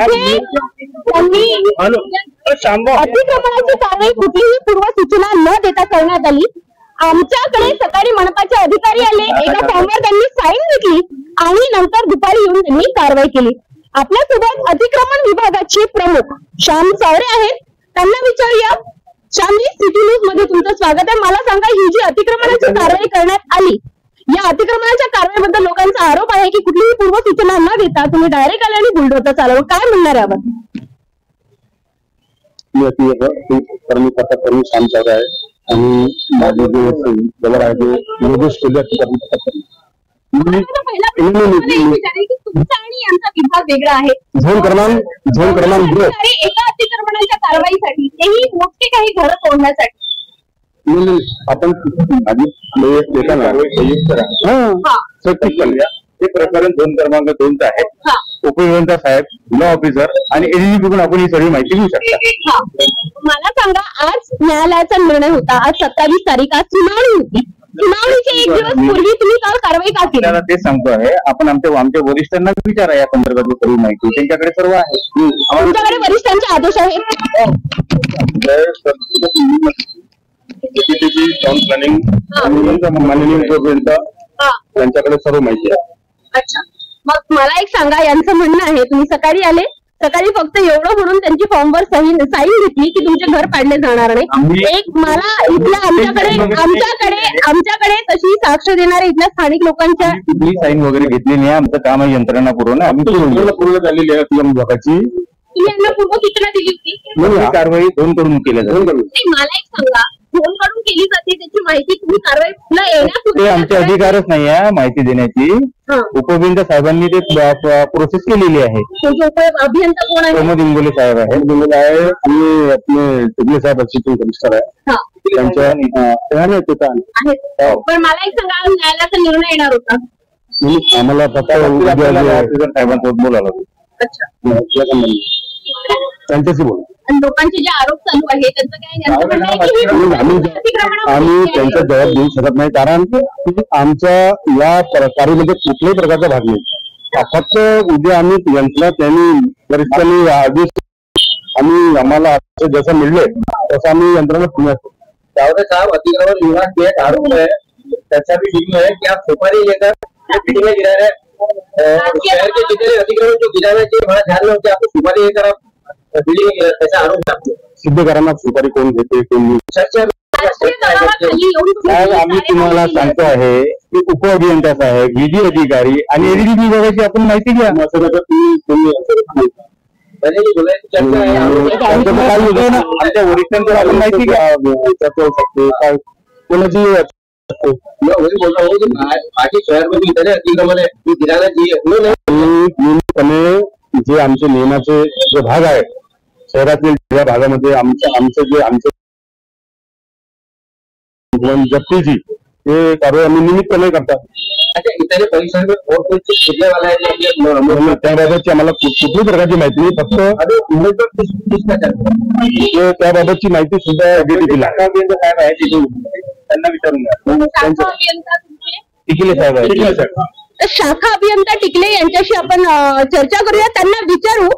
तिथे त्यांनी अतिक्रमणाची कारवाई कुठलीही पूर्वसूचना न देता करण्यात आली। आमच्याकडे सकाळी मनपाचे अधिकारी आले, एका फॉर्मवर त्यांनी साईन घेतली आणि नंतर दुपारी येऊन त्यांनी कारवाई केली। आपल्यासोबत अतिक्रमण विभागाचे प्रमुख श्याम सावरे आहेत, त्यांना विचारूया। श्यामजी, सिटी न्यूज मध्ये तुमचं स्वागत आहे। मला सांगा, ही जी अतिक्रमणाची कारवाई करण्यात आली, या अतिक्रमणाच्या कारवाईबद्दल लोकांचा आरोप आहे की कुठलीही पूर्वसूचना न देता तुम्ही डायरेक्ट आले आणि बुलडोझर चालवलं, काय म्हणणार यावर? श्याम सावरे आहे आणि माझे जे जवळ आहे ते योगेश विभाग वेगळा आहे, झोन क्रमांक एका अतिक्रमणाच्या कारवाईसाठी, तेही मोठे काही घरं तोडण्यासाठी आपण हे प्रकरण झोन क्रमांक 2चं आहे। उपविभाग साहेब, लॉ ऑफिसर आणि एडीजी कडून आपण ही सगळी माहिती घेऊ शकता। मला सांगा, आज न्यायालयाचा निर्णय होता, आज 27 तारीख, आज सुनावणी होती। सुनावणीचे एक दिवस पूर्वी तुम्ही काल कारवाई का केली? ते सांगतो आहे, आपण आमच्या वरिष्ठांना विचारा या संदर्भातली सर्व माहिती, त्यांच्याकडे सर्व आहे। तुमच्याकडे वरिष्ठांचे आदेश आहेत? प्लॅनिंग माननीय त्यांच्याकडे सर्व माहिती आहे। अच्छा, मग मला एक सांगा, यांचं म्हणणं आहे तुम्ही सकाळी आले, सकाळी फक्त एवढं म्हणून त्यांची फॉर्मवर साईन घेतली की तुमचे घर पाडले जाणार नाही। एक मला इथल्या आमच्याकडे तशी साक्ष देणारे इथल्या स्थानिक लोकांच्या साईन वगैरे घेतली नाही, आमचं काम आहे यंत्रणा पुरवणं, आम्ही पूर्ण झालेली आहे पीएम विभागाची। तुम्ही यांना पूर्वसूचना दिली होती? कारवाई झोन कडून केली जाते। मला एक सांगा, झोन कडून केली जाते त्याची माहिती तुम्ही कारवाईला येण्यापूर्वी, आमचे अधिकारच नाही आहे माहिती देण्याची, उपअभियंता साहेबांनी ते प्रोसेस केलेली आहे। अभियंता कोण आहे? प्रमोद इंगोले साहेब आहे आणि आपले टिकले साहेब असिस्टंट कमिशनर आहे, त्यांच्या पण मला एक सांगा, न्यायालयाचा निर्णय येणार होता, आम्हाला फक्त साहेबांसोबत बोलायला। अच्छा, त्यांच्याशी बोला। लोकांचे जे आरोप चालू आहे त्यांचं आम्ही त्यांचा जबाब देऊ शकत नाही, कारण आमच्या या कारवाईमध्ये कुठल्याही प्रकारचा भाग नाही। फक्त उद्या आम्ही यंत्रणा त्यांनी वरिष्ठांनी आदेश आम्ही आम्हाला जसं मिळले तसं आम्ही यंत्रणा पुण्यात। सावरे साहब, अतिक्रमण विभाग के एक आरोप है, ऐसा भी वीडियो है कि आप सुपारी लेकर बिल्डिंग में गिरा रहे, शहर के जितने अतिक्रमण जो गिराना चाहिए वहाँ ध्यान में होकर आपको सुपारी लेकर आप बिल्डिंग में गिरा, ऐसा आरोप है। सिद्ध कराना सुपारी कोण घेते कोण नाही। आम्ही तुम्हाला सांगतो आहे की उपअभियंता साहेब, विधी अधिकारी आणि एडीजी विभागाची आपण माहिती घ्या। आमच्या वरिष्ठांकडे आपण माहिती घ्या, कोणाची वही बोलता हूँ कि बाकी शहर में भी इतने अतिक्रमण है कि गिराना चाहिए। जे आमचे नियमाचे जे भाग आहे शहरातील या भागामध्ये आमचे जप्तीची हे कारवाई आम्ही नियमितपणे करतात। अच्छा, इतने परिसर में और कोई कितने वाला है त्याबाबतची आम्हाला कुठल्याही प्रकारची माहिती नाही, फक्त त्याबाबतची माहिती सुद्धा साहेब आहे त्यांना विचारून टिकले साहेब आहे। शाखा अभियंता टिकले यांच्याशी आपण चर्चा करूया, त्यांना विचारू